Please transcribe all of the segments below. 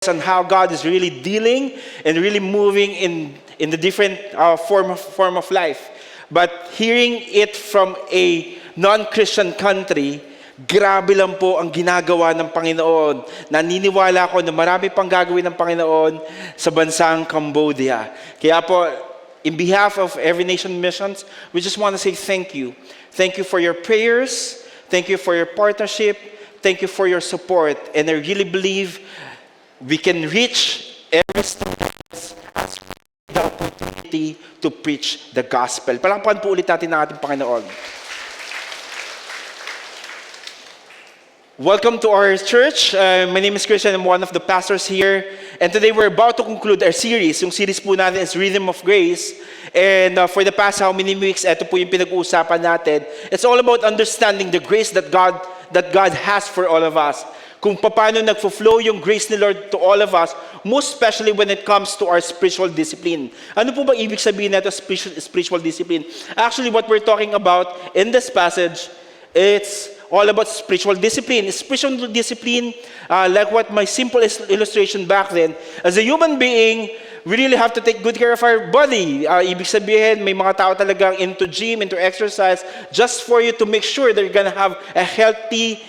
on how God is really dealing and really moving in the different form of life. But hearing it from a non-Christian country, grabe lang po ang ginagawa ng Panginoon. Naniniwala ako na marami pang gagawin ng Panginoon sa bansang Cambodia. Kaya po, in behalf of Every Nation Missions, we just want to say thank you. Thank you for your prayers. Thank you for your partnership. Thank you for your support. And I really believe we can reach every student as the opportunity to preach the gospel. Palakpakan po ulit natin ng ating Panginoon. Welcome to our church. My name is Christian. I'm one of the pastors here. And today we're about to conclude our series. Yung series po natin is Rhythm of Grace. And for the past how many weeks, ito po yung pinag-uusapan natin. It's all about understanding the grace that God has for all of us. Kung paano nagfo-flow yung grace ni Lord to all of us, most especially when it comes to our spiritual discipline. Ano po ba ibig sabihin nito spiritual discipline? Actually, what we're talking about in this passage, it's all about spiritual discipline. Spiritual discipline, like what my simple illustration back then, as a human being, we really have to take good care of our body. Ibig sabihin, may mga tao talagang into gym, into exercise, just for you to make sure that you're gonna have a healthy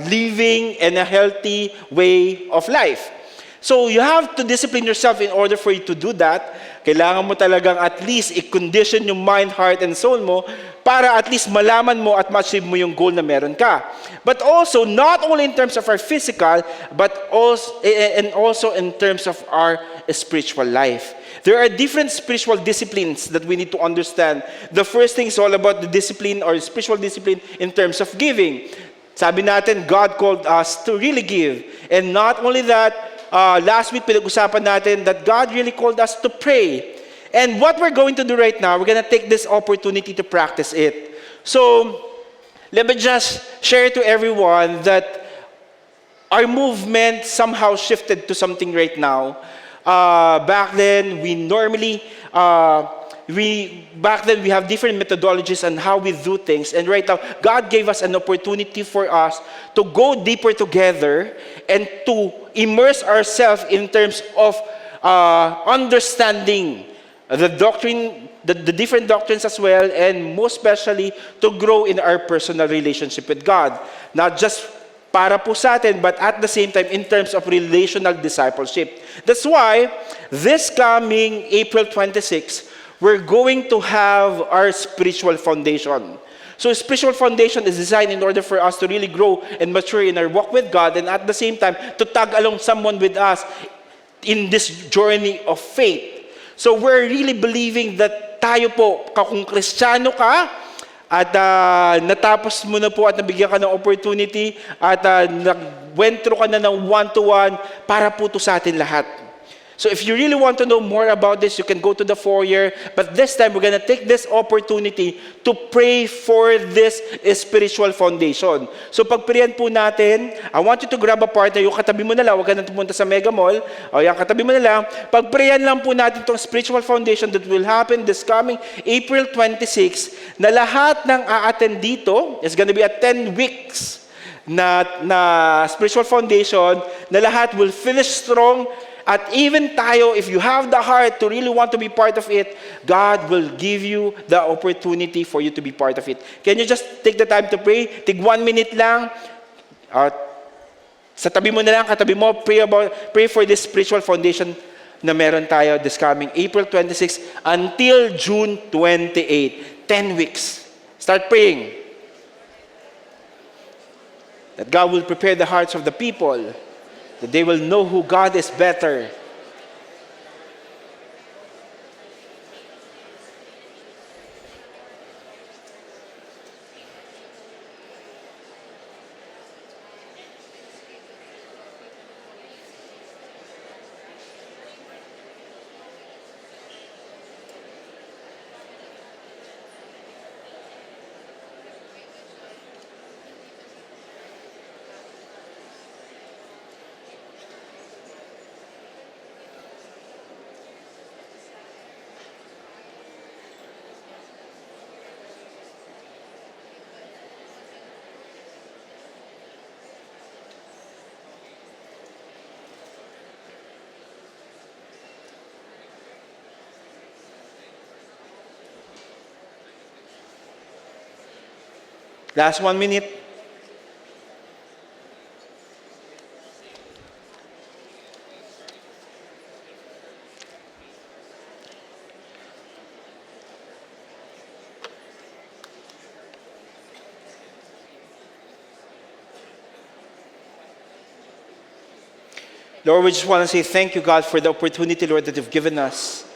living and a healthy way of life. So you have to discipline yourself in order for you to do that. Kailangan mo talagang at least i-condition yung mind, heart, and soul mo para at least malaman mo at ma-achieve mo yung goal na meron ka. But also, not only in terms of our physical, but also in terms of our spiritual life. There are different spiritual disciplines that we need to understand. The first thing is all about the discipline or spiritual discipline in terms of giving. Sabi natin, God called us to really give. And not only that, last week pinag-usapan natin that God really called us to pray. And what we're going to do right now, we're going to take this opportunity to practice it. So, let me just share to everyone that our movement somehow shifted to something right now. Back then, we have different methodologies on how we do things. And right now, God gave us an opportunity for us to go deeper together and to immerse ourselves in terms of understanding the doctrine, the different doctrines as well, and most especially to grow in our personal relationship with God. Not just para po sa atin, but at the same time in terms of relational discipleship. That's why this coming April 26, we're going to have our spiritual foundation. So spiritual foundation is designed in order for us to really grow and mature in our walk with God, and at the same time to tag along someone with us in this journey of faith. So we're really believing that tayo po, kung Kristiyano ka, at natapos mo na po at nabigyan ka ng opportunity at went through ka na ng one-to-one para po to sa atin lahat. So if you really want to know more about this, you can go to the foyer. But this time, we're going to take this opportunity to pray for this spiritual foundation. So pagprayan po natin, I want you to grab a partner. Yung katabi mo na lang, huwag ka na pumunta sa Mega Mall. O yung katabi mo na lang. Pagprayan lang po natin itong spiritual foundation that will happen this coming April 26, na lahat ng a-attend dito is going to be a 10 weeks na spiritual foundation, na lahat will finish strong. At even tayo, if you have the heart to really want to be part of it, God will give you the opportunity for you to be part of it. Can you just take the time to pray? Take 1 minute lang. Sa tabi mo na lang, katabi mo, pray for this spiritual foundation na meron tayo this coming April 26 until June 28. 10 weeks. Start praying. That God will prepare the hearts of the people, that they will know who God is better. Last 1 minute. Lord, we just want to say thank you, God, for the opportunity, Lord, that you've given us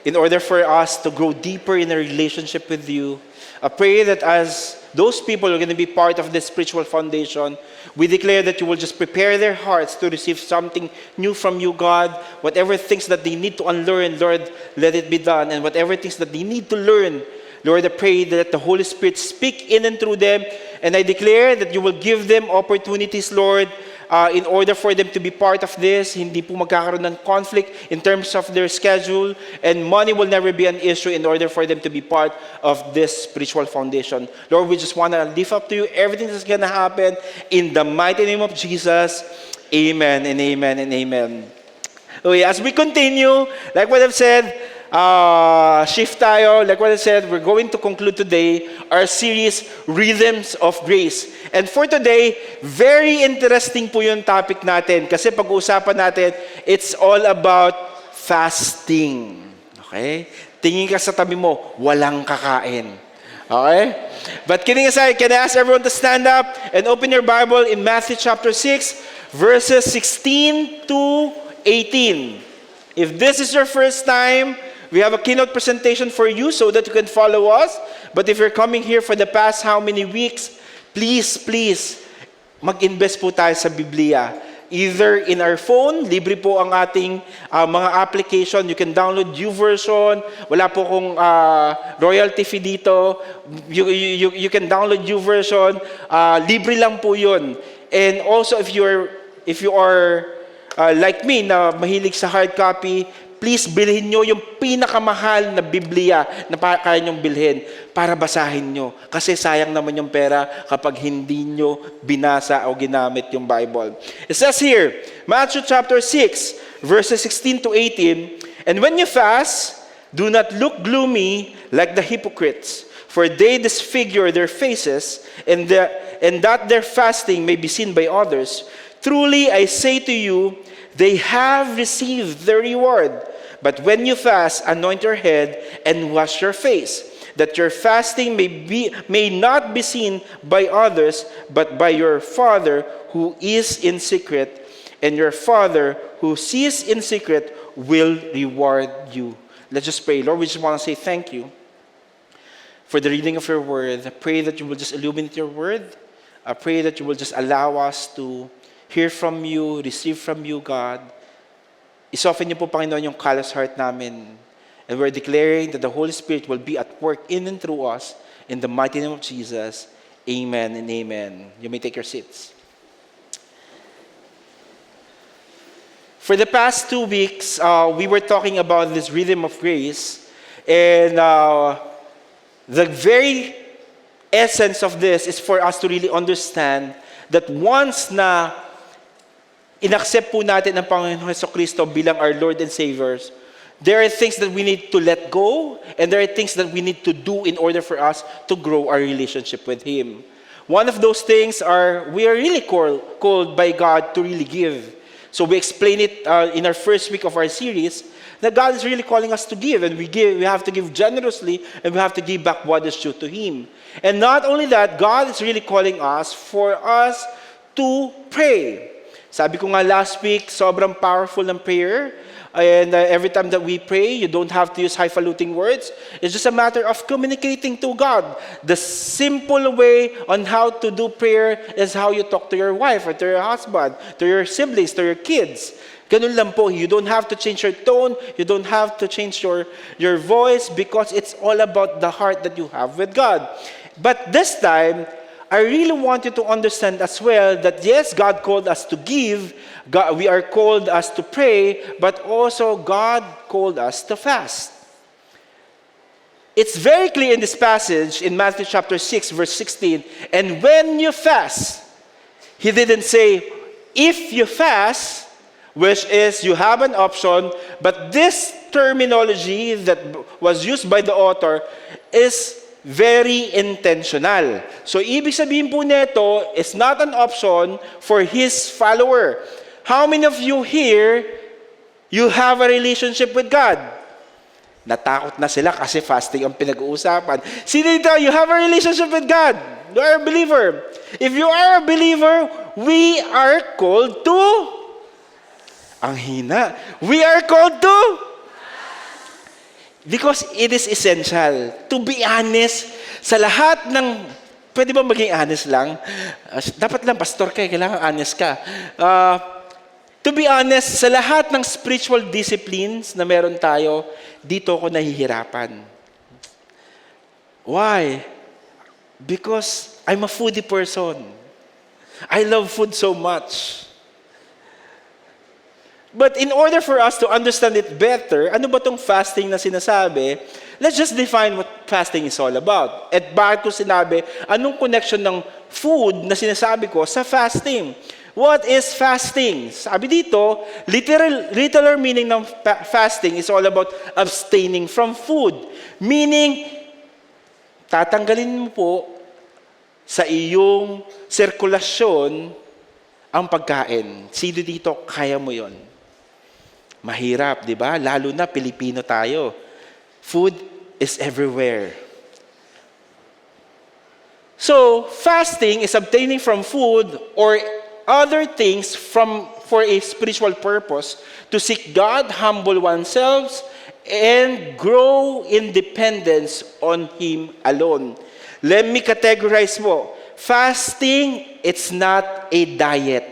in order for us to grow deeper in a relationship with you. I pray that as those people who are going to be part of this spiritual foundation, we declare that you will just prepare their hearts to receive something new from you, God. Whatever things that they need to unlearn, Lord, let it be done. And whatever things that they need to learn, Lord, I pray that the Holy Spirit speak in and through them. And I declare that you will give them opportunities, Lord, in order for them to be part of this. Hindi po magkakaroon ng conflict in terms of their schedule, and money will never be an issue in order for them to be part of this spiritual foundation. Lord, we just want to lift up to you everything that's going to happen in the mighty name of Jesus. Amen and amen and amen. Okay, as we continue, like what I've said, shift tayo. Like what I said, we're going to conclude today our series, Rhythms of Grace. And for today, very interesting po yung topic natin. Kasi pag-uusapan natin, it's all about fasting. Okay? Tingin ka sa tabi mo, walang kakain. Okay? But kidding aside, can I ask everyone to stand up and open your Bible in Matthew chapter 6, verses 16 to 18. If this is your first time, we have a keynote presentation for you so that you can follow us. But if you're coming here for the past how many weeks, please, mag-invest po tayo sa Biblia. Either in our phone, libre po ang ating mga application. You can download YouVersion. Wala po kong royalty fee dito. You can download YouVersion. Libre lang po yun. And also, if you are like me na mahilig sa hard copy, please bilhin nyo yung pinakamahal na Biblia na kaya nyong bilhin para basahin nyo. Kasi sayang naman yung pera kapag hindi nyo binasa o ginamit yung Bible. It says here, Matthew chapter 6, verses 16 to 18, "And when you fast, do not look gloomy like the hypocrites, for they disfigure their faces, and that their fasting may be seen by others. Truly, I say to you, they have received their reward. But when you fast, anoint your head and wash your face, that your fasting may not be seen by others, but by your Father who is in secret, and your Father who sees in secret will reward you." Let's just pray. Lord, we just want to say thank you for the reading of your word. I pray that you will just illuminate your word. I pray that you will just allow us to hear from you, receive from you, God. I-soften niyo po, Panginoon, yung callous heart namin. And we're declaring that the Holy Spirit will be at work in and through us. In the mighty name of Jesus, amen and amen. You may take your seats. For the past 2 weeks, we were talking about this rhythm of grace. And the very essence of this is for us to really understand that once na inaccept po natin ang Panginoon Jesucristo bilang our Lord and Savior, there are things that we need to let go, and there are things that we need to do in order for us to grow our relationship with Him. One of those things we are really called by God to really give. So we explain it in our first week of our series, that God is really calling us to give, and we have to give generously, and we have to give back what is due to Him. And not only that, God is really calling us for us to pray. Sabi ko nga last week, sobrang powerful ng prayer. And every time that we pray, you don't have to use highfalutin words. It's just a matter of communicating to God. The simple way on how to do prayer is how you talk to your wife or to your husband, to your siblings, to your kids. Ganun lang po. You don't have to change your tone. You don't have to change your voice, because it's all about the heart that you have with God. But this time, I really want you to understand as well that yes, God called us to give, we are called us to pray, but also God called us to fast. It's very clear in this passage in Matthew chapter 6, verse 16, "And when you fast," He didn't say, "if you fast," which is you have an option, but this terminology that was used by the author is very intentional. So, ibig sabihin po nito is not an option for his follower. How many of you here, you have a relationship with God? Natakot na sila kasi fasting ang pinag-uusapan. Sino dito, you have a relationship with God? You are a believer. If you are a believer, we are called to, ang hina, we are called to, because it is essential. To be honest, sa lahat ng, pwede ba maging honest lang? Dapat lang, pastor ka, kailangan honest ka. To be honest, sa lahat ng spiritual disciplines na meron tayo, dito ako nahihirapan. Why? Because I'm a foodie person. I love food so much. But in order for us to understand it better, ano ba tong fasting na sinasabi? Let's just define what fasting is all about. At bakit ko sinabi, anong connection ng food na sinasabi ko sa fasting? What is fasting? Sabi dito, literal meaning ng fasting is all about abstaining from food. Meaning, tatanggalin mo po sa iyong sirkulasyon ang pagkain. Sino dito, kaya mo yon? Mahirap, di ba? Lalo na Pilipino tayo. Food is everywhere. So, fasting is abstaining from food or other things for a spiritual purpose to seek God, humble oneself, and grow in dependence on Him alone. Let me categorize mo. Fasting, it's not a diet.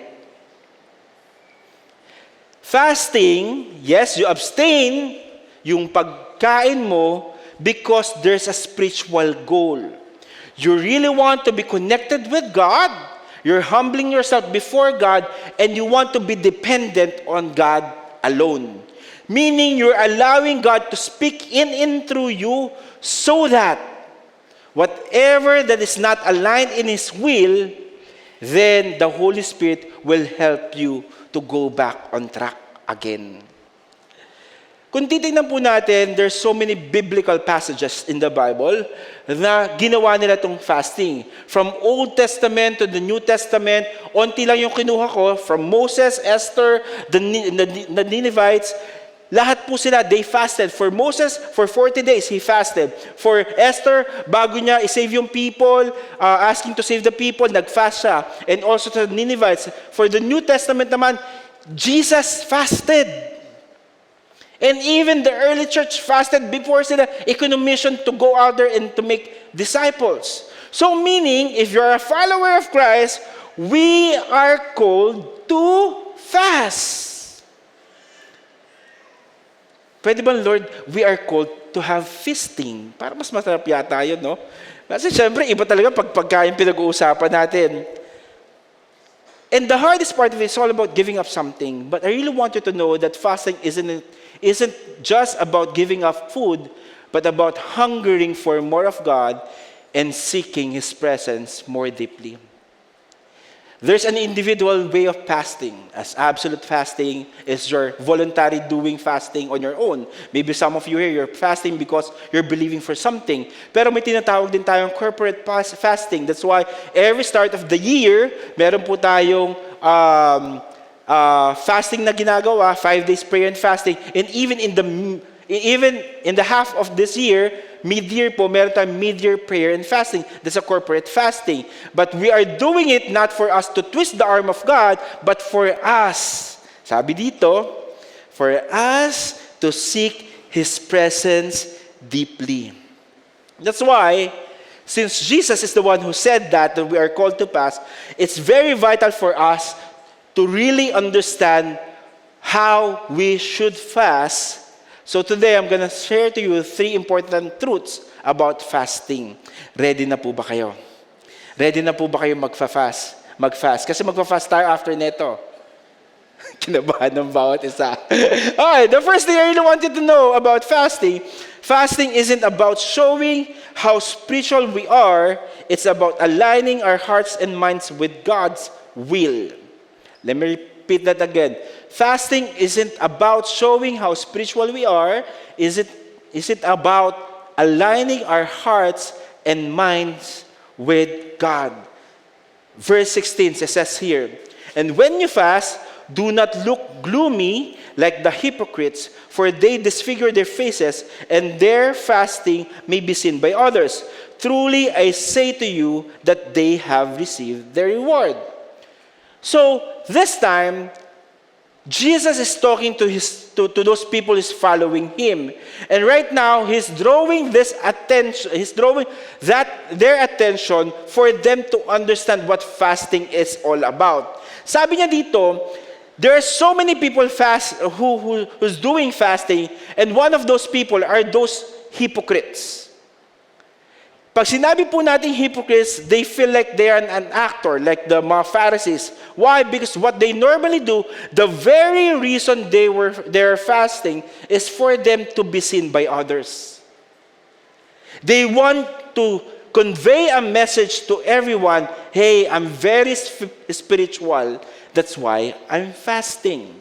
Fasting, yes, you abstain yung pagkain mo because there's a spiritual goal. You really want to be connected with God, you're humbling yourself before God, and you want to be dependent on God alone. Meaning you're allowing God to speak in and through you so that whatever that is not aligned in His will, then the Holy Spirit will help you to go back on track again. Kung titignan po natin, there's so many biblical passages in the Bible na ginawa nila itong fasting. From Old Testament to the New Testament, onti lang yung kinuha ko, from Moses, Esther, the Ninevites, lahat po sila, they fasted. For Moses, for 40 days, he fasted. For Esther, bago niya i-save yung people, asking to save the people, nag-fast siya. And also to the Ninevites. For the New Testament naman, Jesus fasted. And even the early church fasted before sila i-commission to go out there and to make disciples. So meaning, if you're a follower of Christ, we are called to fast. Pwede ba, Lord, we are called to have feasting? Para mas masarap yata yun, no? Kasi syempre, iba talaga pagkain pinag-uusapan natin. And the hardest part of it is all about giving up something. But I really want you to know that fasting isn't just about giving up food, but about hungering for more of God and seeking His presence more deeply. There's an individual way of fasting. As absolute fasting is your voluntary doing fasting on your own. Maybe some of you here, you're fasting because you're believing for something. Pero may tinatawag din tayong corporate fasting. That's why every start of the year, meron po tayong fasting na ginagawa, 5 days prayer and fasting. And even in the half of this year, mid-year po, meron tayong mid-year prayer and fasting. That's a corporate fasting. But we are doing it not for us to twist the arm of God, but for us. Sabi dito, for us to seek His presence deeply. That's why, since Jesus is the one who said that we are called to fast, it's very vital for us to really understand how we should fast. So today, I'm going to share to you 3 important truths about fasting. Ready na po ba kayo? Ready na po ba kayo mag-fast? Kasi mag-fast tayo after neto. Kinabahan ng bawat isa. Okay, the first thing I really wanted to know about fasting isn't about showing how spiritual we are. It's about aligning our hearts and minds with God's will. Let me repeat that again. Fasting isn't about showing how spiritual we are. Is it about aligning our hearts and minds with God. Verse 16 says here, "And when you fast, do not look gloomy like the hypocrites, for they disfigure their faces, and their fasting may be seen by others. Truly, I say to you that they have received their reward." So, this time, Jesus is talking to those people who's following him. And right now, he's drawing their attention for them to understand what fasting is all about. Sabi niya dito, there are so many people who's doing fasting, and one of those people are those hypocrites. Pag sinabi po natin hypocrites, they feel like they are an actor, like the mga Pharisees. Why? Because what they normally do, the very reason they're fasting is for them to be seen by others. They want to convey a message to everyone, hey, I'm very spiritual. That's why I'm fasting.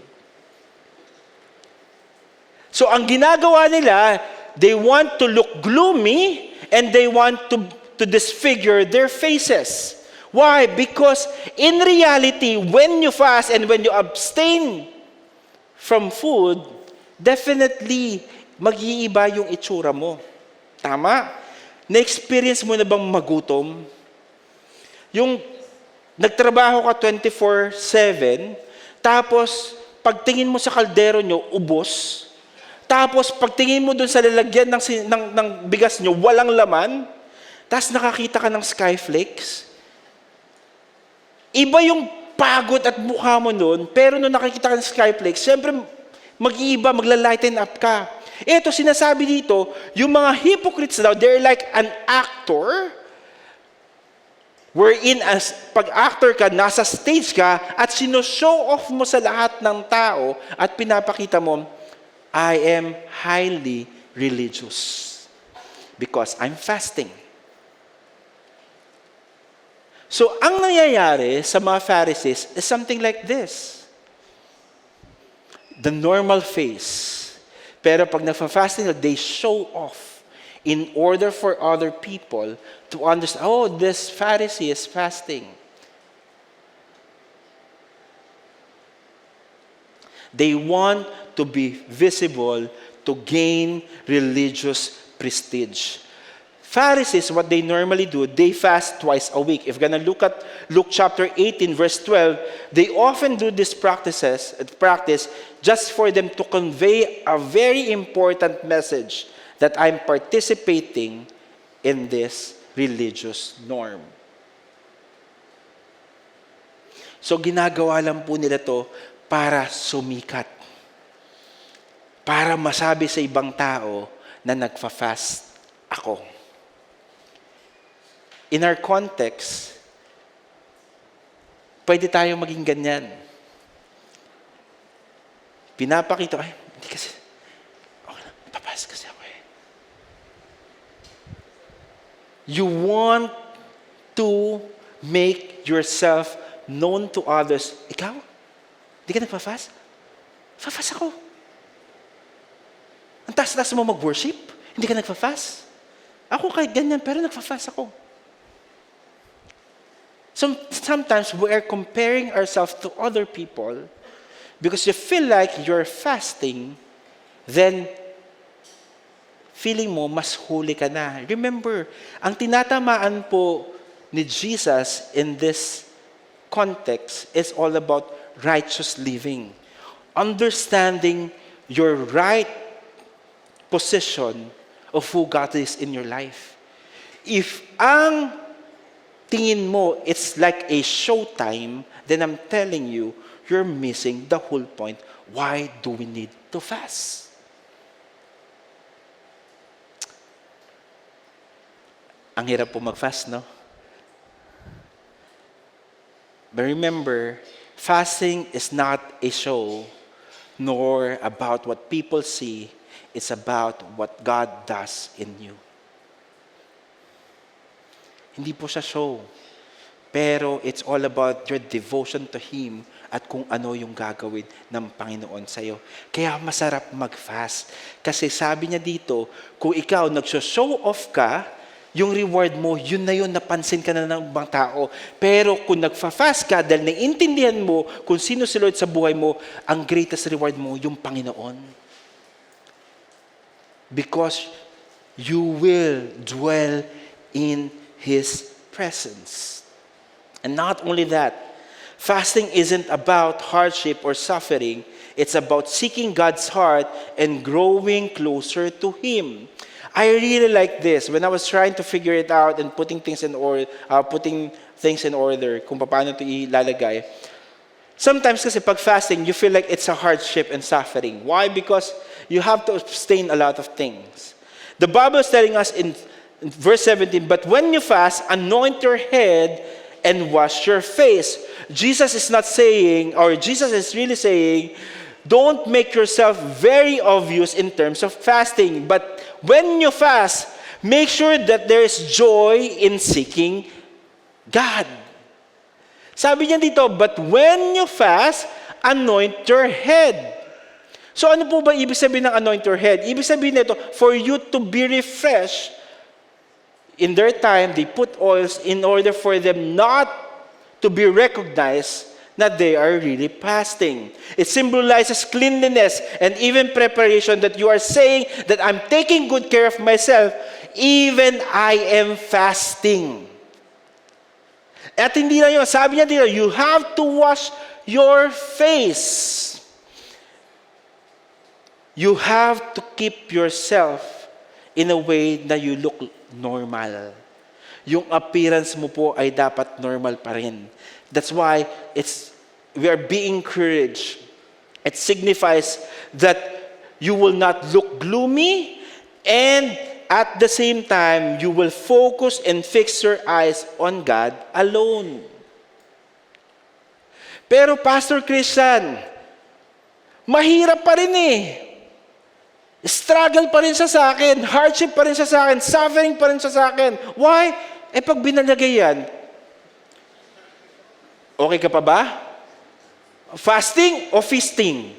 So ang ginagawa nila, they want to look gloomy, and they want to disfigure their faces. Why? Because in reality, when you fast and when you abstain from food, definitely mag-iiba yung itsura mo. Tama? Na-experience mo na bang magutom? Yung nagtrabaho ka 24/7, tapos pagtingin mo sa kaldero nyo, ubos. Tapos, pagtingin mo dun sa lalagyan ng bigas nyo, walang laman. Tapos nakakita ka ng skyflakes. Iba yung pagod at mukha mo nun, pero nung nakikita ka ng skyflakes, syempre, mag-iiba, magla-lighten up ka. Ito, sinasabi dito, yung mga hypocrites daw, they're like an actor, wherein pag actor ka, nasa stage ka, at sino-show off mo sa lahat ng tao, at pinapakita mo, I am highly religious because I'm fasting. So, ang nangyayari sa mga Pharisees is something like this. The normal face. Pero pag nagfa-fasting, they show off in order for other people to understand, oh, this Pharisee is fasting. They want to be visible to gain religious prestige. Pharisees, what they normally do, they fast twice a week. If you're going to look at Luke chapter 18, verse 12, they often do this practice just for them to convey a very important message that I'm participating in this religious norm. So ginagawa lang po nila to para sumikat. Para masabi sa ibang tao na nagfa-fast ako. In our context, pwede tayong maging ganyan. Pinapakita, ay, hindi kasi, okay lang, papasok kasi ako eh. You want to make yourself known to others. Ikaw? Hindi ka nagpa-fast? Fa-fast ako. Ang taas-taas mo mag-worship? Hindi ka nagpa-fast? Ako kahit ganyan, pero nagpa-fast ako. Sometimes we are comparing ourselves to other people because you feel like you're fasting, then feeling mo mas huli ka na. Remember, ang tinatamaan po ni Jesus in this context is all about righteous living. Understanding your right position of who God is in your life. If ang tingin mo, it's like a showtime, then I'm telling you, you're missing the whole point. Why do we need to fast? Ang hirap po mag-fast, no? But remember, fasting is not a show, nor about what people see. It's about what God does in you. Hindi po siya show. Pero it's all about your devotion to Him at kung ano yung gagawin ng Panginoon sa iyo. Kaya masarap mag-fast. Kasi sabi niya dito, kung ikaw nag-show off ka, yung reward mo, yun na yun, napansin ka na ng ibang tao. Pero kung nagfa-fast ka, dahil naiintindihan mo kung sino si Lord sa buhay mo, ang greatest reward mo, yung Panginoon. Because you will dwell in His presence. And not only that, fasting isn't about hardship or suffering. It's about seeking God's heart and growing closer to Him. I really like this. When I was trying to figure it out and putting things in order, kung paano ito ilalagay. Sometimes kasi pag fasting, you feel like it's a hardship and suffering. Why? Because you have to abstain a lot of things. The Bible is telling us in verse 17, but when you fast, anoint your head and wash your face. Jesus is not saying, or Jesus is really saying, don't make yourself very obvious in terms of fasting. But when you fast, make sure that there is joy in seeking God. Sabi niya dito, but when you fast, anoint your head. So ano po ba ibig sabihin ng anoint your head? Ibig sabihin nito, for you to be refreshed. In their time, they put oils in order for them not to be recognized that they are really fasting. It symbolizes cleanliness and even preparation, that you are saying that I'm taking good care of myself, even I am fasting. At hindi lang yun, sabi niya dito, you have to wash your face. You have to keep yourself in a way na you look normal. Yung appearance mo po ay dapat normal pa rin. That's why we are being encouraged. It signifies that you will not look gloomy, and at the same time, you will focus and fix your eyes on God alone. Pero Pastor Christian, mahirap pa rin eh. Struggle pa rin siya sa akin, hardship pa rin siya sa akin, suffering pa rin siya sa akin. Why? Pag binalagay yan, okay ka pa ba? Fasting o feasting?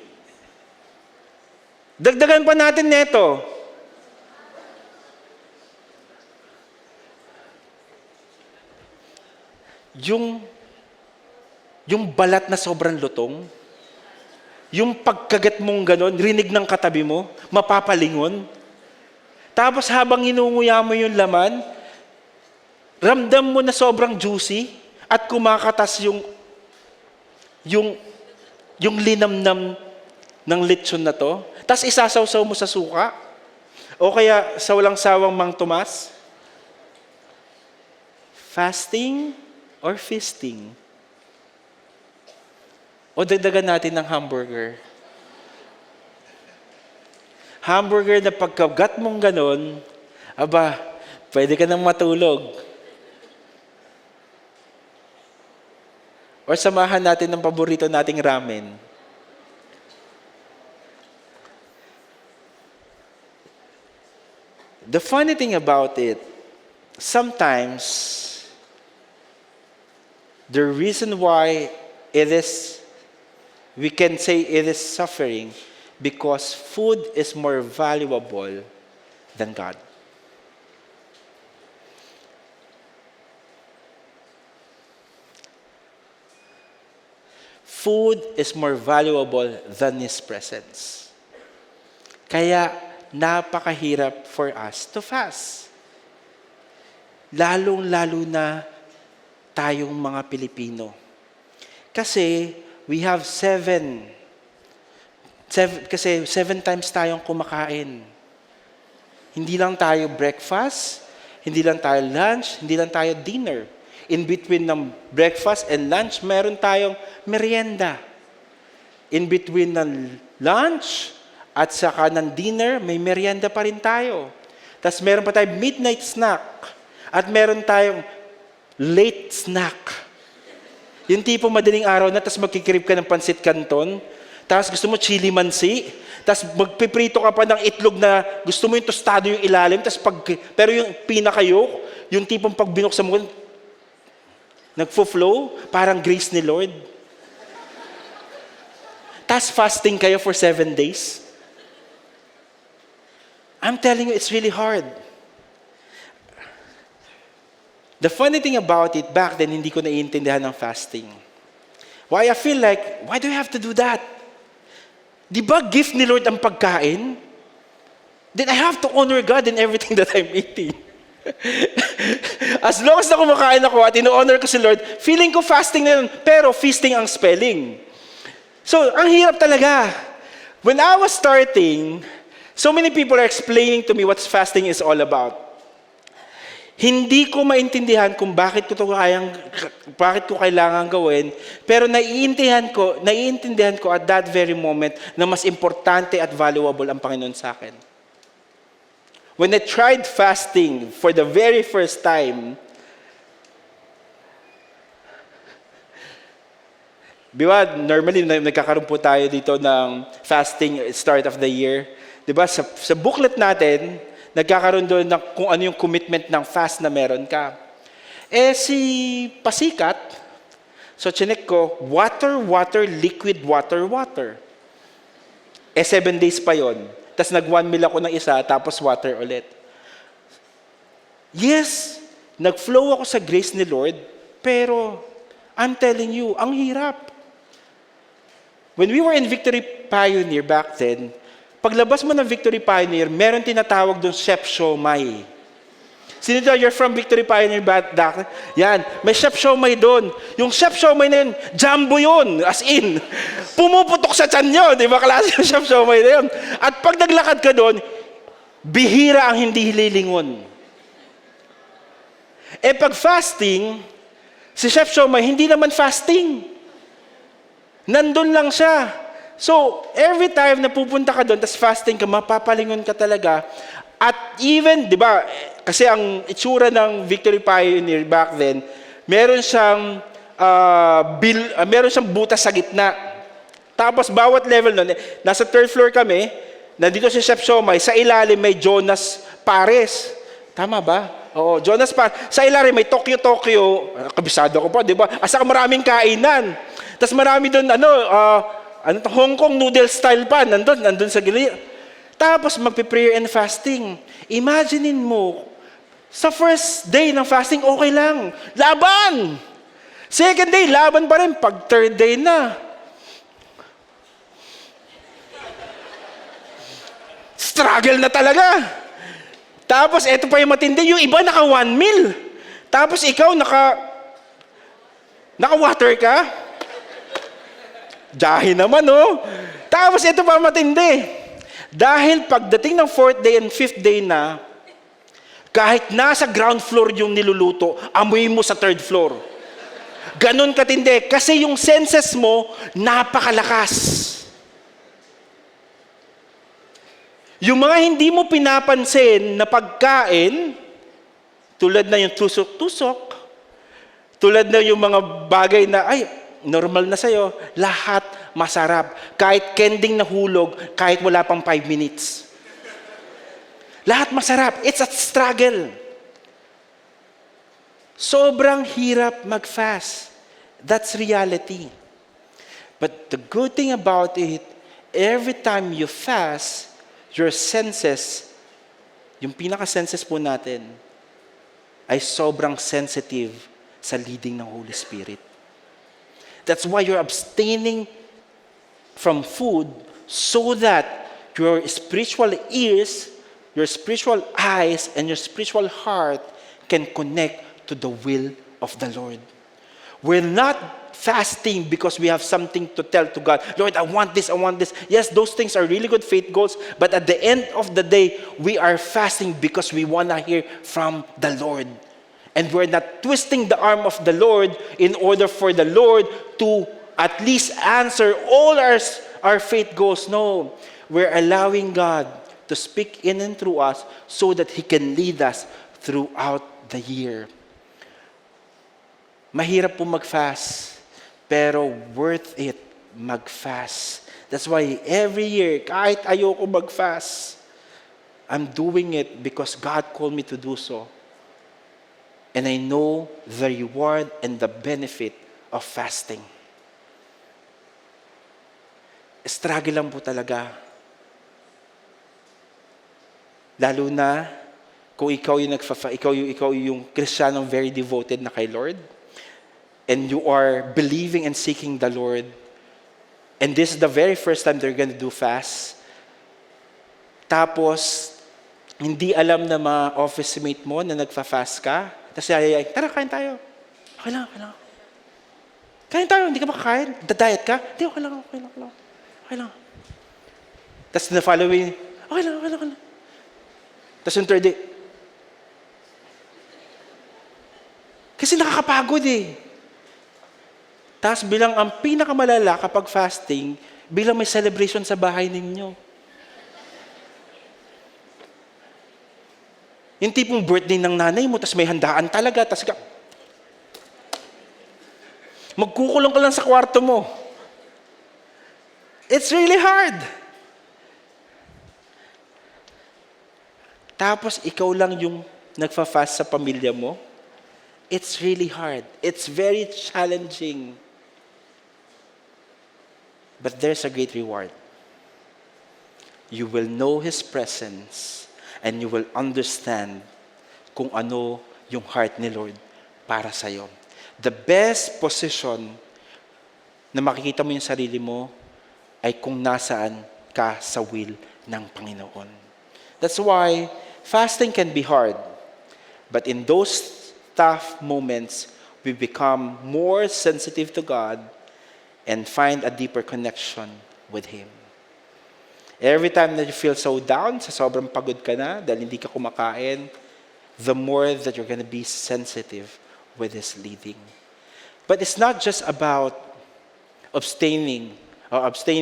Dagdagan pa natin neto. Yung balat na sobrang lutong, yung pagkagat mong ganon, rinig ng katabi mo, mapapalingon. Tapos habang inunguya mo yung laman, ramdam mo na sobrang juicy at kumakatas yung linamnam ng lechon na to. Tapos isasawsaw mo sa suka. O kaya sa walang sawang Mang Tomas. Fasting or feasting? O dagdagan natin ng hamburger. Hamburger na pagkagat mong ganon, aba, pwede ka nang matulog. Or samahan natin ng paborito nating ramen. The funny thing about it, sometimes, the reason why we can say it is suffering, because food is more valuable than God. Food is more valuable than His presence. Kaya, napakahirap for us to fast. Lalong-lalo na tayong mga Pilipino. Kasi, we have seven times tayong kumakain. Hindi lang tayo breakfast, hindi lang tayo lunch, hindi lang tayo dinner. In between ng breakfast and lunch, meron tayong merienda. In between ng lunch at saka ng dinner, may merienda pa rin tayo. Tapos meron pa tayong midnight snack. At meron tayong late snack. Yung tipo madaling araw na, tapos magkikrib ka ng pansit canton, tapos gusto mo chili mansi, tapos magpiprito ka pa ng itlog na gusto mo yung tostado yung ilalim, pero yung pinaka-yolk, yung tipong pag binuksan mo, nagfo-flow, parang grace ni Lord. Tapos fasting kayo for 7 days. I'm telling you, it's really hard. The funny thing about it, back then, hindi ko naiintindihan ng fasting. Why I feel like, why do you have to do that? Di ba gift ni Lord ang pagkain? Then I have to honor God in everything that I'm eating. As long as na kumakain ako at ino-honor ko si Lord, feeling ko fasting na yun, pero feasting ang spelling. So, ang hirap talaga. When I was starting, so many people are explaining to me what fasting is all about. Hindi ko maintindihan kung bakit ko kailangan gawin, pero naiintindihan ko at that very moment na mas importante at valuable ang Panginoon sa akin. When I tried fasting for the very first time, diba, normally nagkakaroon po tayo dito ng fasting start of the year. Diba, sa booklet natin, nagkakaroon doon ng kung ano yung commitment ng fast na meron ka. Si pasikat, so chinek ko, water, liquid water. 7 days pa yon. Tapos nag-1 meal ako ng isa, tapos water ulit. Yes, nag-flow ako sa grace ni Lord, pero I'm telling you, ang hirap. When we were in Victory Pioneer back then, paglabas mo ng Victory Pioneer, meron tinatawag doon Chef Siomai. Sino daw, you're from Victory Pioneer back? Yan, may Chef Siomai doon. Yung Chef Siomai na yun, jumbo yun, as in. Pumuputok sa tiyan nyo, di ba? Klase yung Chef Siomai na yun. At pag naglakad ka doon, bihira ang hindi hililingon. Pag fasting, si Chef Siomai, hindi naman fasting. Nandun lang siya. So, every time na pupunta ka doon, tas fasting ka, mapapalingon ka talaga. At even, di ba, kasi ang itsura ng Victory Pioneer back then, meron siyang butas sa gitna. Tapos, bawat level nun, nasa 3rd floor kami, nandito si Chef Siomai, sa ilalim may Jonas Pares. Tama ba? Oo, Jonas Pares. Sa ilalim may Tokyo, kabisado ko pa, di ba? Asa maraming kainan. Tapos marami doon, Hong Kong noodle style pa, nandun sa gilid. Tapos magpe-prayer and fasting. Imaginein mo, sa first day ng fasting, okay lang. Laban! Second day, laban pa rin. Pag third day na, struggle na talaga. Tapos, eto pa yung matindi, yung iba naka 1 meal. Tapos ikaw, naka-water ka. Jahi naman, oh. Tapos ito pa matindi. Dahil pagdating ng 4th day and 5th day na, kahit nasa ground floor yung niluluto, amoy mo sa 3rd floor. Ganon katindi. Kasi yung senses mo, napakalakas. Yung mga hindi mo pinapansin na pagkain, tulad na yung tusok-tusok, tulad na yung mga bagay na, normal na sa'yo, lahat masarap. Kahit kending na hulog, kahit wala pang 5 minutes. Lahat masarap. It's a struggle. Sobrang hirap mag-fast. That's reality. But the good thing about it, every time you fast, your senses, yung pinaka-senses po natin, ay sobrang sensitive sa leading ng Holy Spirit. That's why you're abstaining from food so that your spiritual ears, your spiritual eyes, and your spiritual heart can connect to the will of the Lord. We're not fasting because we have something to tell to God. Lord, I want this, I want this. Yes, those things are really good faith goals, but at the end of the day, we are fasting because we want to hear from the Lord. And we're not twisting the arm of the Lord in order for the Lord to at least answer all our faith goals. No, we're allowing God to speak in and through us so that He can lead us throughout the year. Mahirap po mag-fast, pero worth it mag-fast. That's why every year, kahit ayoko mag-fast, I'm doing it because God called me to do so. And I know the reward and the benefit of fasting. Struggle lang po talaga. Lalo na kung ikaw yung Kristiyanong very devoted na kay Lord, and you are believing and seeking the Lord, and this is the very first time they're gonna do fast, tapos, hindi alam na mga office mate mo na nagfa-fast ka, tapos yayayay, tara, kain tayo. Okay lang. Kain tayo, hindi ka makakain? Diet ka? Hindi, okay lang. Tapos na following, okay lang. Tapos yung third day, kasi nakakapagod eh. Tapos bilang ang pinakamalala kapag fasting, bilang may celebration sa bahay ninyo. Yung tipong birthday ng nanay mo, tapos may handaan talaga, tapos magkukulong ka lang sa kwarto mo. It's really hard. Tapos ikaw lang yung nagfa-fast sa pamilya mo. It's really hard. It's very challenging. But there's a great reward. You will know His presence and you will understand kung ano yung heart ni Lord para sa'yo. The best position na makikita mo yung sarili mo ay kung nasaan ka sa will ng Panginoon. That's why fasting can be hard. But in those tough moments, we become more sensitive to God and find a deeper connection with Him. Every time that you feel so down, sa sobrang pagod ka na, dahil hindi ka kumakain, the more that you're going to be sensitive with His leading. But it's not just about abstaining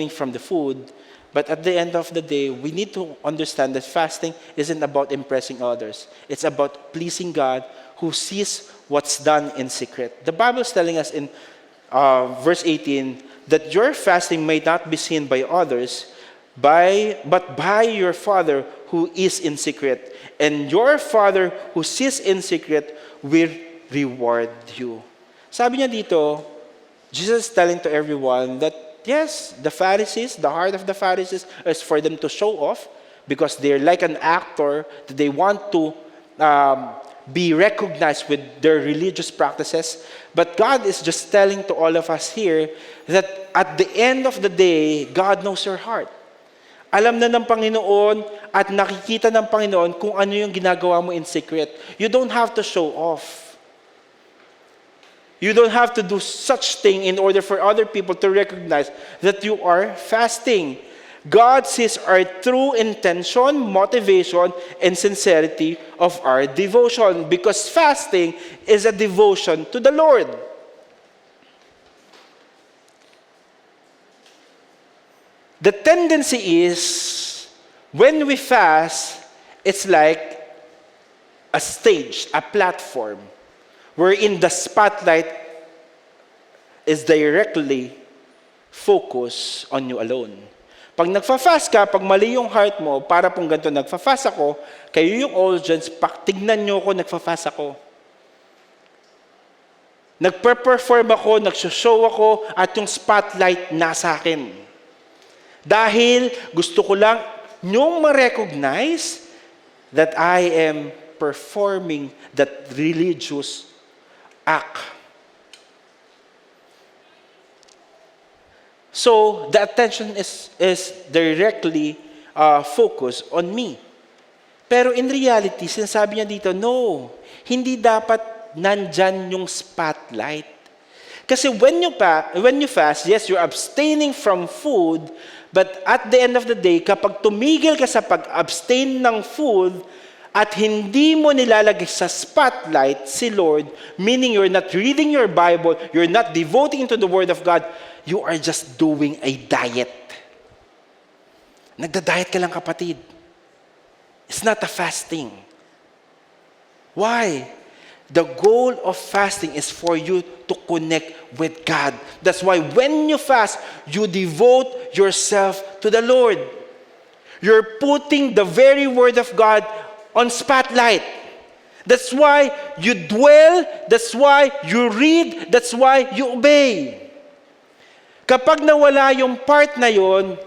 from the food, but at the end of the day, we need to understand that fasting isn't about impressing others. It's about pleasing God who sees what's done in secret. The Bible is telling us in verse 18 that your fasting may not be seen by others, but by your Father who is in secret. And your Father who sees in secret will reward you. Sabi niya dito, Jesus is telling to everyone that yes, the heart of the Pharisees is for them to show off because they're like an actor, that they want to be recognized with their religious practices. But God is just telling to all of us here that at the end of the day, God knows your heart. Alam na ng Panginoon at nakikita ng Panginoon kung ano yung ginagawa mo in secret. You don't have to show off. You don't have to do such thing in order for other people to recognize that you are fasting. God sees our true intention, motivation, and sincerity of our devotion because fasting is a devotion to the Lord. The tendency is, when we fast, it's like a stage, a platform, wherein the spotlight is directly focused on you alone. Pag nagfa-fast ka, pag mali yung heart mo, para pong ganito, nagfa-fast ako, kayo yung audience, tignan nyo ako, nagfa-fast ako. Nagpe-perform ako, nagsushow ako, at yung spotlight nasa akin. Dahil gusto ko lang nyong ma-recognize that I am performing that religious act. So, the attention is directly focused on me. Pero in reality, sinasabi niya dito, no, hindi dapat nandyan yung spotlight. Kasi when you fast, yes, you're abstaining from food, but at the end of the day, kapag tumigil ka sa pag-abstain ng food, at hindi mo nilalagay sa spotlight si Lord, meaning you're not reading your Bible, you're not devoting to the Word of God, you are just doing a diet. Nagda-diet ka lang, kapatid. It's not a fasting. Why? The goal of fasting is for you to connect with God. That's why when you fast, you devote yourself to the Lord. You're putting the very Word of God on spotlight. That's why you dwell, that's why you read, that's why you obey. Kapag nawala yung part na yon,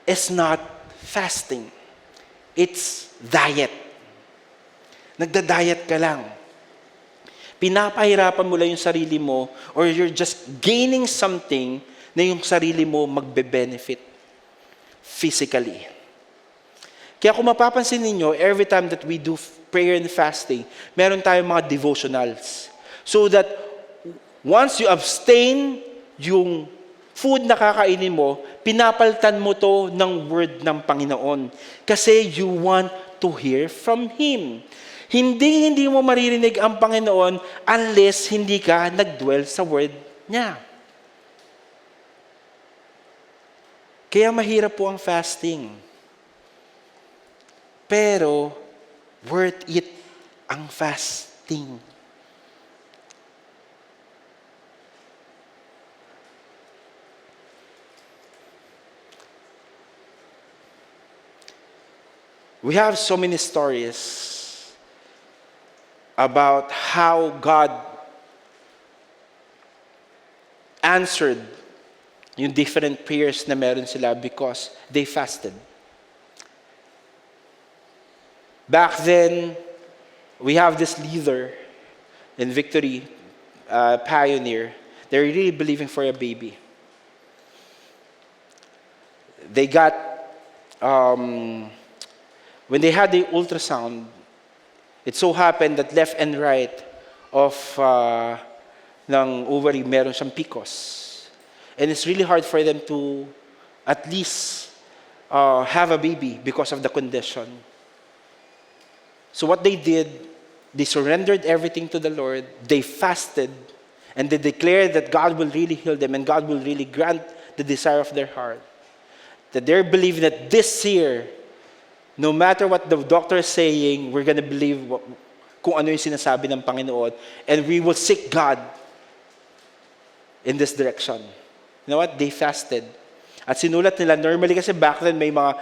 it's not fasting. It's diet. Nagda-diet ka lang. Pinapahirapan mo lang yung sarili mo or you're just gaining something na yung sarili mo magbe-benefit physically. Kaya kung mapapansin ninyo, every time that we do prayer and fasting, meron tayong mga devotionals. So that once you abstain yung food na kakainin mo, pinapalitan mo to ng word ng Panginoon. Kasi you want to hear from Him. Hindi mo maririnig ang Panginoon unless hindi ka nagdwell sa word niya. Kaya mahirap po ang fasting. Pero, worth it ang fasting. We have so many stories about how God answered yung different prayers na meron sila because they fasted. Back then, we have this leader in Victory, Pioneer. They're really believing for a baby. They got, when they had the ultrasound, it so happened that left and right of ng ovary, meron siyang PCOS. And it's really hard for them to at least have a baby because of the condition. So what they did, they surrendered everything to the Lord, they fasted, and they declared that God will really heal them and God will really grant the desire of their heart. That they're believing that this year, no matter what the doctor is saying, we're going to believe kung ano yung sinasabi ng Panginoon, and we will seek God in this direction. You know what? They fasted. At sinulat nila, normally kasi back then may mga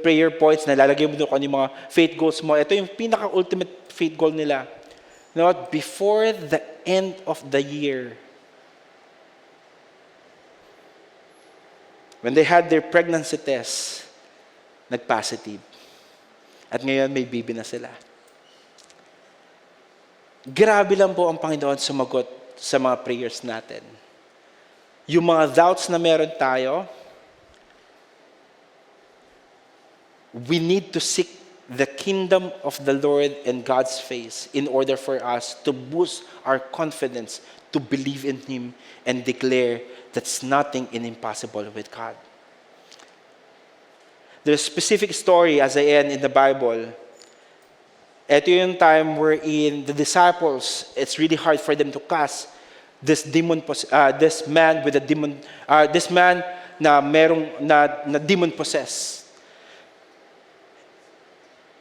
prayer points na lalagay mo doon kung ano yung mga faith goals mo. Ito yung pinaka-ultimate faith goal nila. You know what? Before the end of the year, when they had their pregnancy test, nag-positive. At ngayon, may baby na sila. Grabe lang po ang Panginoon sumagot sa mga prayers natin. Yung mga doubts na meron tayo, we need to seek the kingdom of the Lord and God's face in order for us to boost our confidence to believe in Him and declare that's nothing impossible with God. There's a specific story as I end in the Bible. Ito yung time wherein the disciples, it's really hard for them to cast this man with a demon, this man na demon possessed.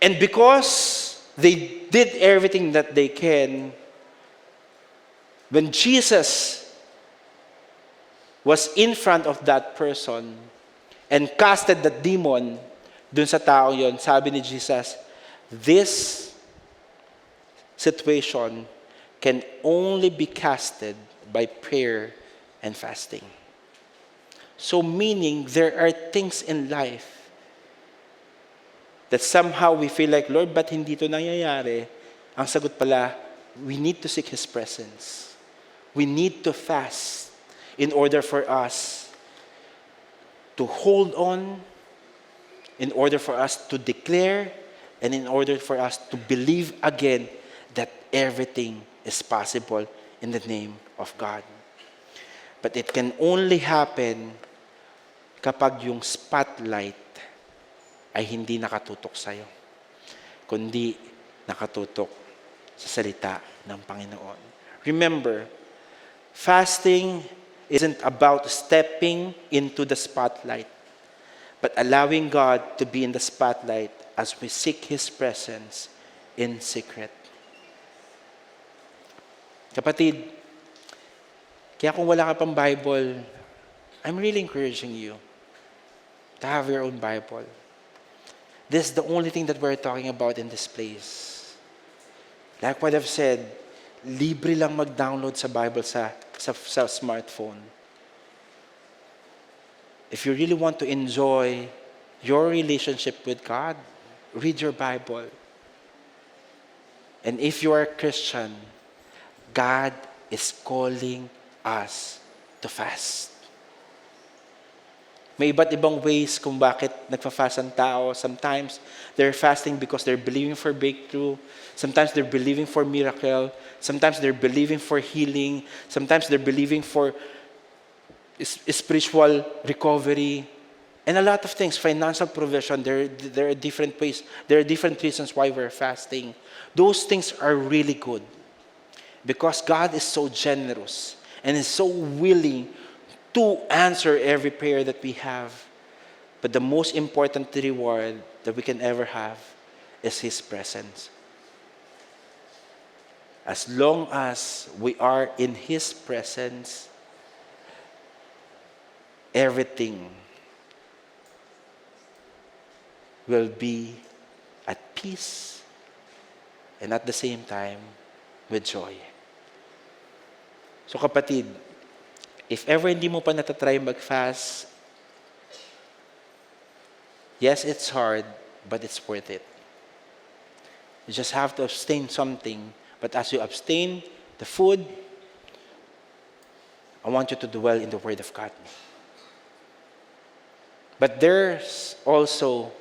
And because they did everything that they can, when Jesus was in front of that person and casted the demon dun sa tao yon, sabi ni Jesus, this situation can only be casted by prayer and fasting. So meaning, there are things in life that somehow we feel like, Lord, ba't hindi ito nangyayari? Ang sagot pala, we need to seek His presence. We need to fast in order for us to hold on, in order for us to declare, and in order for us to believe again that everything is possible in the name of God. But it can only happen kapag yung spotlight ay hindi nakatutok sa'yo, kundi nakatutok sa salita ng Panginoon. Remember, fasting isn't about stepping into the spotlight, but allowing God to be in the spotlight as we seek His presence in secret. Kapatid, kaya kung wala ka pang Bible, I'm really encouraging you to have your own Bible. This is the only thing that we're talking about in this place. Like what I've said, libre lang mag-download sa Bible sa smartphone. If you really want to enjoy your relationship with God, read your Bible. And if you are a Christian, God is calling us to fast. May iba't ibang ways kung bakit nagfa-fast ang tao. Sometimes, they're fasting because they're believing for breakthrough. Sometimes, they're believing for miracle. Sometimes, they're believing for healing. Sometimes, they're believing for spiritual recovery. And a lot of things, financial provision, there are different ways. There are different reasons why we're fasting. Those things are really good. Because God is so generous and is so willing to answer every prayer that we have. But the most important reward that we can ever have is His presence. As long as we are in His presence, everything will be at peace and at the same time with joy. So kapatid, if ever hindi mo pa natatry mag-fast, yes, it's hard, but it's worth it. You just have to abstain something. But as you abstain the food, I want you to dwell in the Word of God. But there's also,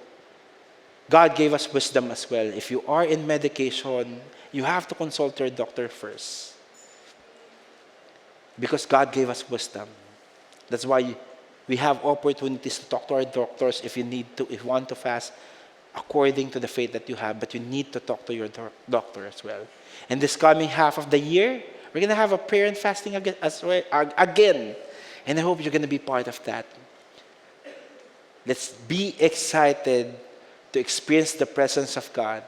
God gave us wisdom as well. If you are in medication, you have to consult your doctor first. Because God gave us wisdom. That's why we have opportunities to talk to our doctors if you want to fast according to the faith that you have, but you need to talk to your doctor as well. And this coming half of the year, we're going to have a prayer and fasting again. And I hope you're going to be part of that. Let's be excited to experience the presence of God,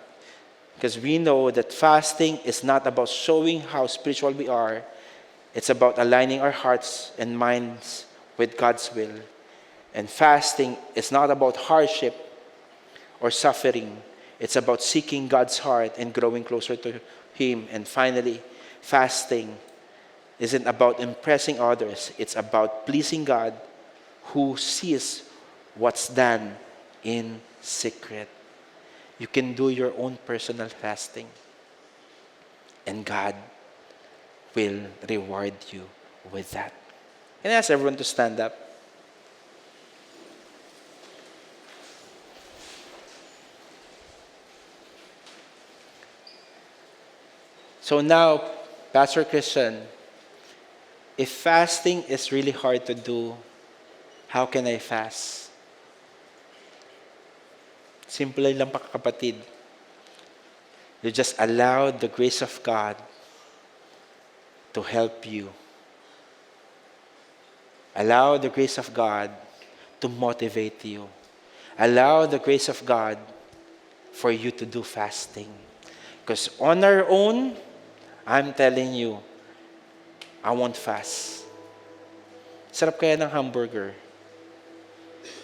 because we know that fasting is not about showing how spiritual we are. It's about aligning our hearts and minds with God's will. And fasting is not about hardship or suffering. It's about seeking God's heart and growing closer to Him. And finally, fasting isn't about impressing others. It's about pleasing God, who sees what's done in secret. You can do your own personal fasting, and God will reward you with that. Can I ask everyone to stand up? So now, Pastor Christian, if fasting is really hard to do, how can I fast? Simple lang pa, kapatid. You just allow the grace of God to help you. Allow the grace of God to motivate you. Allow the grace of God for you to do fasting. Because on our own, I'm telling you, I won't fast. Sarap kaya ng hamburger.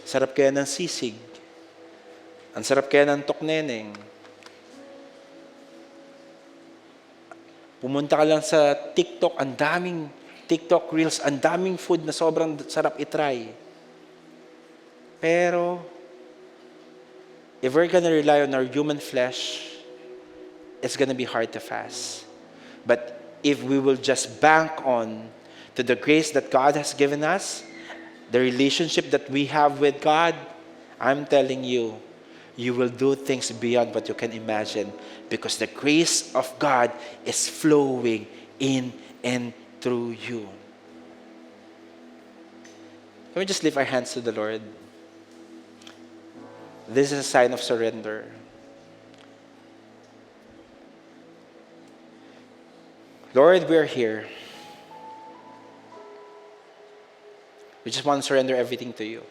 Sarap kaya ng sisig. Ang sarap kaya ng tokneneng. Pumunta ka lang sa TikTok, ang daming TikTok Reels, ang daming food na sobrang sarap itry. Pero, if we're gonna rely on our human flesh, it's gonna be hard to fast. But if we will just bank on to the grace that God has given us, the relationship that we have with God, I'm telling you, you will do things beyond what you can imagine, because the grace of God is flowing in and through you. Can we just lift our hands to the Lord? This is a sign of surrender. Lord, we're here. We just want to surrender everything to you.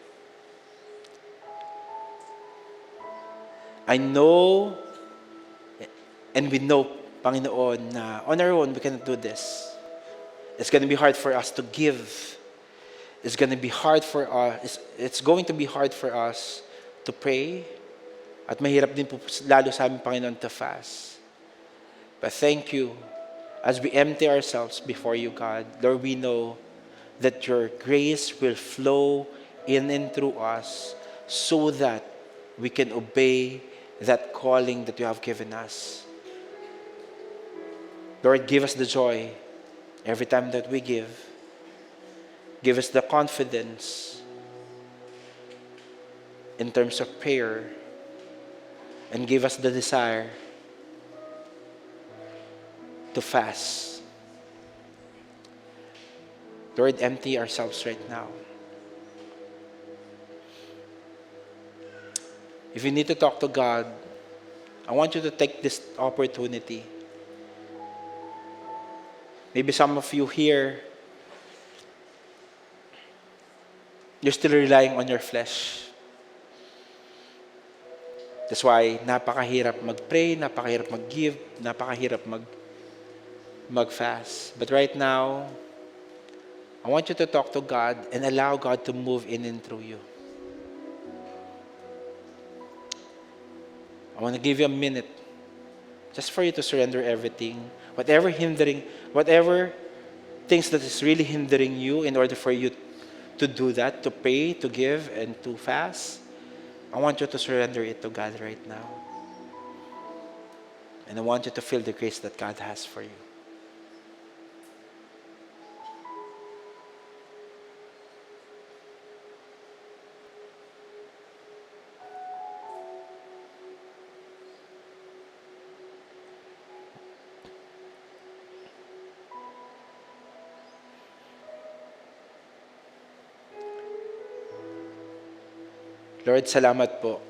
I know, and we know, Panginoon, na on our own, we cannot do this. It's going to be hard for us to give. It's going to be hard for us. It's going to be hard for us to pray. At mahirap din po lalo sa amin, Panginoon, to fast. But thank you. As we empty ourselves before you, God, Lord, we know that your grace will flow in and through us so that we can obey that calling that you have given us. Lord, give us the joy every time that we give. Give us the confidence in terms of prayer. And give us the desire to fast. Lord, empty ourselves right now. If you need to talk to God, I want you to take this opportunity. Maybe some of you here, you're still relying on your flesh. That's why napakahirap mag-pray, napakahirap mag-give, napakahirap mag-fast. But right now, I want you to talk to God and allow God to move in and through you. I want to give you a minute just for you to surrender everything. Whatever things that is really hindering you in order for you to do that, to pray, to give, and to fast, I want you to surrender it to God right now. And I want you to feel the grace that God has for you. Lord, salamat po.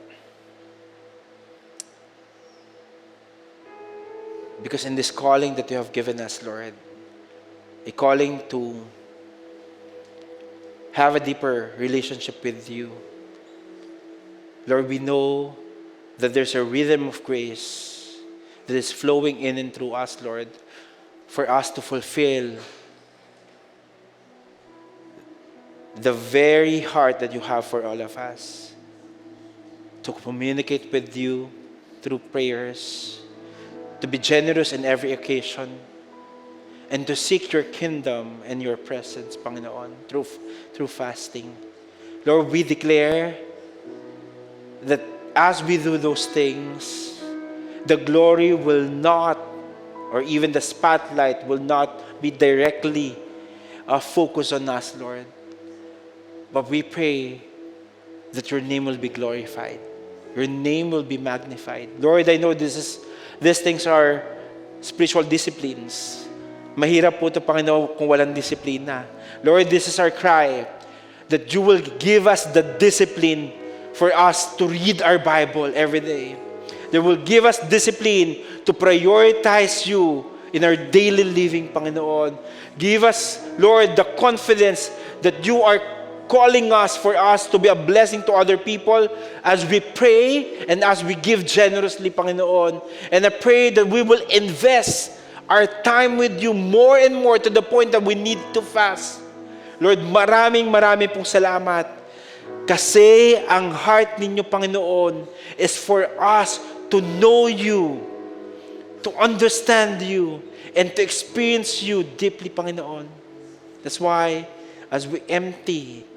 Because in this calling that you have given us, Lord, a calling to have a deeper relationship with you, Lord, we know that there's a rhythm of grace that is flowing in and through us, Lord, for us to fulfill the very heart that you have for all of us. To communicate with you through prayers, to be generous in every occasion, and to seek your kingdom and your presence, Panginoon, through fasting. Lord, we declare that as we do those things, the glory will not, or even the spotlight will not be directly focused on us, Lord. But we pray that your name will be glorified. Your name will be magnified. Lord, I know these things are spiritual disciplines. Mahirap po ito, Panginoon, kung walang disiplina. Lord, this is our cry, that you will give us the discipline for us to read our Bible every day. That will give us discipline to prioritize you in our daily living, Panginoon. Give us, Lord, the confidence that you are calling us for us to be a blessing to other people as we pray and as we give generously, Panginoon. And I pray that we will invest our time with you more and more to the point that we need to fast. Lord, maraming pong salamat. Kasi ang heart ninyo, Panginoon, is for us to know you, to understand you, and to experience you deeply, Panginoon. That's why, as we empty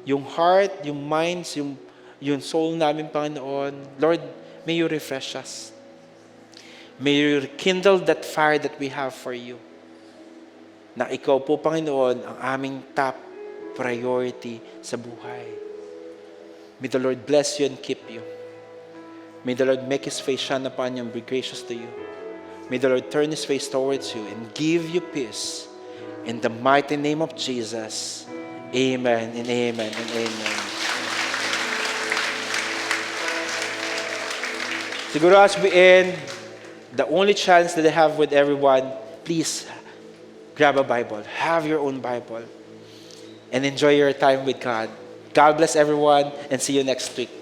yung heart, yung minds, yung soul namin, Panginoon, Lord, may you refresh us. May you rekindle that fire that we have for you. Na ikaw po, Panginoon, ang aming top priority sa buhay. May the Lord bless you and keep you. May the Lord make His face shine upon you and be gracious to you. May the Lord turn His face towards you and give you peace. In the mighty name of Jesus, amen and amen and amen. Siguro as we end, the only chance that I have with everyone, please grab a Bible. Have your own Bible. And enjoy your time with God. God bless everyone and see you next week.